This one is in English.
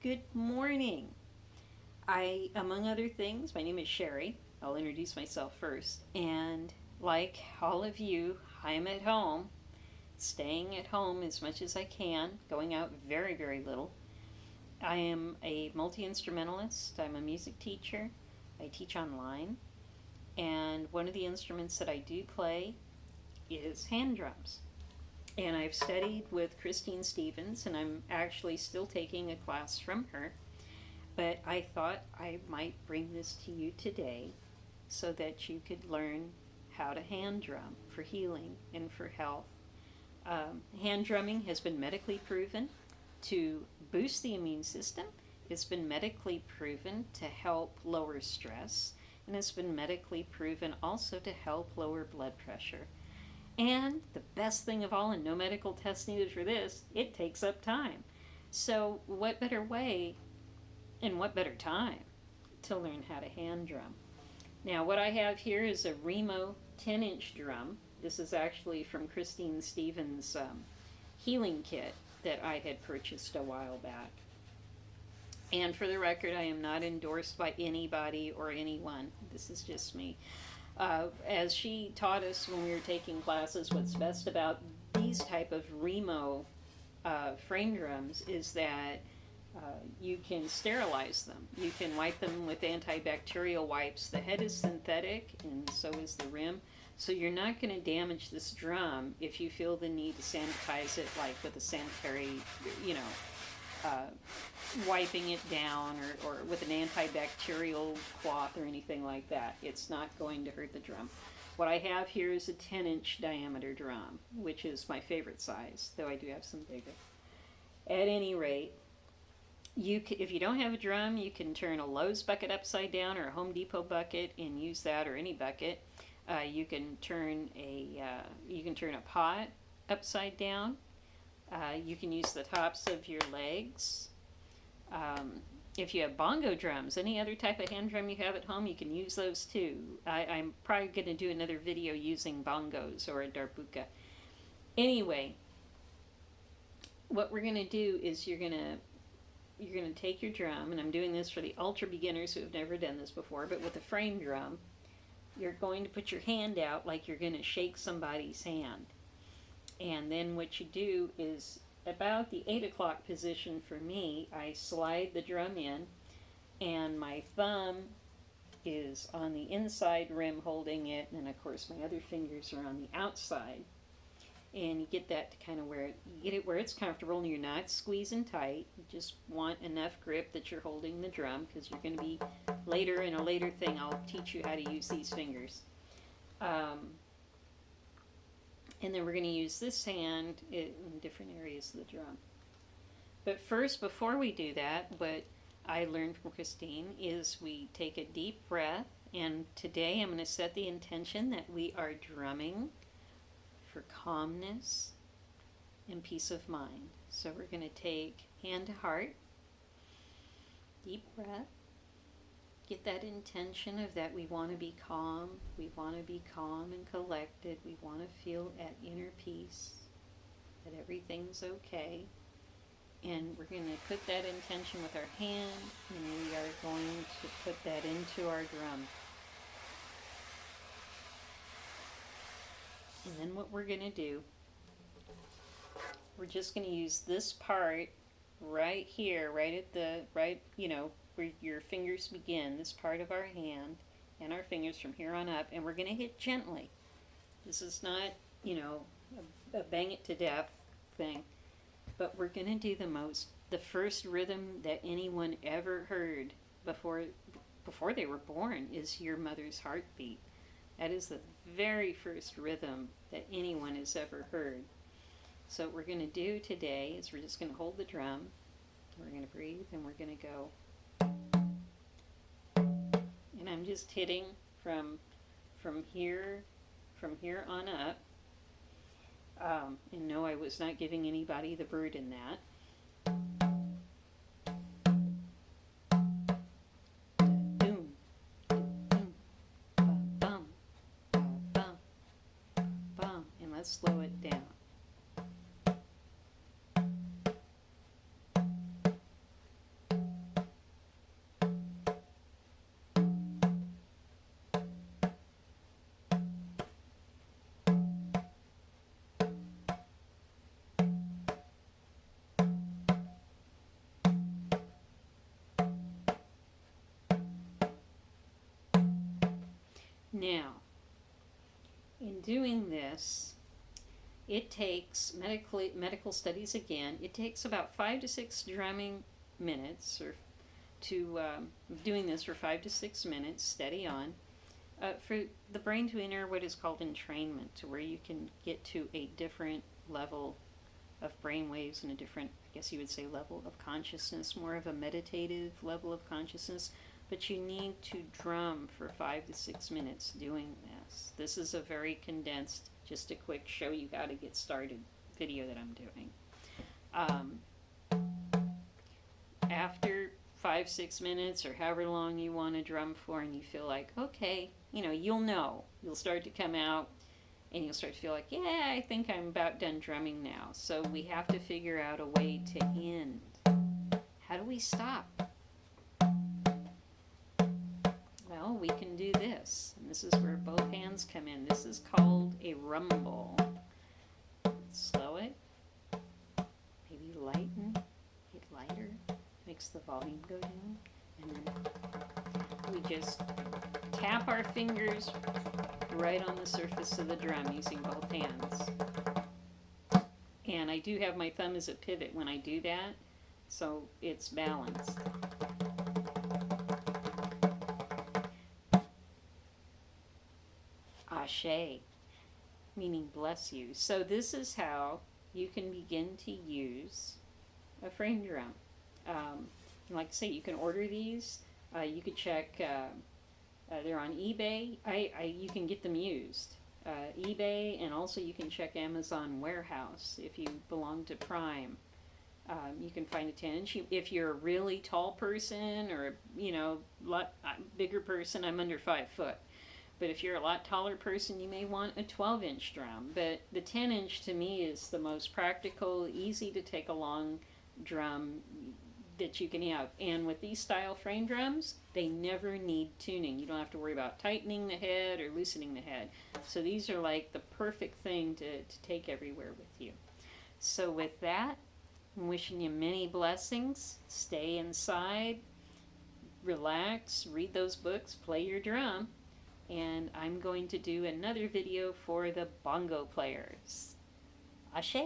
Good morning. Among other things, my name is Sherry. I'll introduce myself first. And like all of you, I'm at home, staying at home as much as I can, going out very, very little. I am a multi instrumentalist, I'm a music teacher, I teach online, and one of the instruments that I do play is hand drums. And I've studied with Christine Stevens, and I'm actually still taking a class from her. But I thought I might bring this to you today so that you could learn how to hand drum for healing and for health. Hand drumming has been medically proven to boost the immune system. It's been medically proven to help lower stress, and it's been medically proven also to help lower blood pressure. And the best thing of all, and no medical test needed for this, it takes up time. So, what better way and what better time to learn how to hand drum? Now, what I have here is a Remo 10-inch drum. This is actually from Christine Stevens' healing kit that I had purchased a while back. And for the record, I am not endorsed by anybody or anyone. This is just me. As she taught us when we were taking classes, what's best about these type of Remo frame drums is that you can sterilize them. You can wipe them with antibacterial wipes. The head is synthetic, and so is the rim. So you're not going to damage this drum if you feel the need to sanitize it, like with a sanitary, wiping it down or with an antibacterial cloth or anything like that. It's not going to hurt the drum. What I have here is a 10-inch diameter drum, which is my favorite size, though I do have some bigger. At any rate, if you don't have a drum, you can turn a Lowe's bucket upside down or a Home Depot bucket and use that, or any bucket. You can turn a pot upside down. You can use the tops of your legs. If you have bongo drums, any other type of hand drum you have at home, you can use those too. I'm probably going to do another video using bongos or a darbuka. Anyway, what we're going to do is you're going to take your drum, and I'm doing this for the ultra beginners who have never done this before, but with a frame drum, you're going to put your hand out like you're going to shake somebody's hand. And then what you do is, about the 8 o'clock position for me, I slide the drum in, and my thumb is on the inside rim holding it, and of course my other fingers are on the outside. And you get that to kind of you get it where it's comfortable and you're not squeezing tight. You just want enough grip that you're holding the drum, because you're going to be later, in a later thing, I'll teach you how to use these fingers. And then we're going to use this hand in different areas of the drum. But first, before we do that, what I learned from Christine is we take a deep breath, and today I'm going to set the intention that we are drumming for calmness and peace of mind. So we're going to take hand to heart, deep breath, get that intention of that we want to be calm, we want to be calm and collected, we want to feel at inner peace, that everything's okay. And we're going to put that intention with our hand, and we are going to put that into our drum. And then what we're going to do, we're just going to use this part right here, where your fingers begin, this part of our hand, and our fingers from here on up, and we're going to hit gently. This is not, a bang it to death thing, but we're going to do the first rhythm that anyone ever heard before they were born is your mother's heartbeat. That is the very first rhythm that anyone has ever heard. So what we're going to do today is we're just going to hold the drum, we're going to breathe, and we're going to go. And I'm just hitting from here on up. And no, I was not giving anybody the bird in that. Let's slow it down. Now, in doing this, it takes, medical studies again, it takes about 5 to 6 drumming minutes, or doing this for 5 to 6 minutes, steady on, for the brain to enter what is called entrainment, to where you can get to a different level of brain waves and a different, I guess you would say, level of consciousness, more of a meditative level of consciousness. But you need to drum for 5 to 6 minutes doing this. This is a very condensed, just a quick show you how to get started video that I'm doing. After 5-6 minutes, or however long you want to drum for, and you feel like, okay, you'll start to come out, and you'll start to feel like, yeah, I think I'm about done drumming now. So we have to figure out a way to end. How do we stop? Well, we can do this, and this is where both hands come in. This is called a rumble. Slow it, maybe lighten it lighter, makes the volume go down, and then we just tap our fingers right on the surface of the drum using both hands. And I do have my thumb as a pivot when I do that, so it's balanced. Ashe, meaning bless you. So this is how you can begin to use a frame drum. Like I say, you can order these. You could check, they're on eBay. You can get them used. eBay, and also you can check Amazon Warehouse if you belong to Prime. You can find a 10-inch. If you're a really tall person, or lot bigger person, I'm under 5 foot. But if you're a lot taller person, you may want a 12-inch drum. But the 10-inch to me is the most practical, easy to take along drum that you can have. And with these style frame drums, they never need tuning. You don't have to worry about tightening the head or loosening the head. So these are like the perfect thing to take everywhere with you. So with that, I'm wishing you many blessings. Stay inside, relax, read those books, play your drum. And I'm going to do another video for the bongo players. Ashe.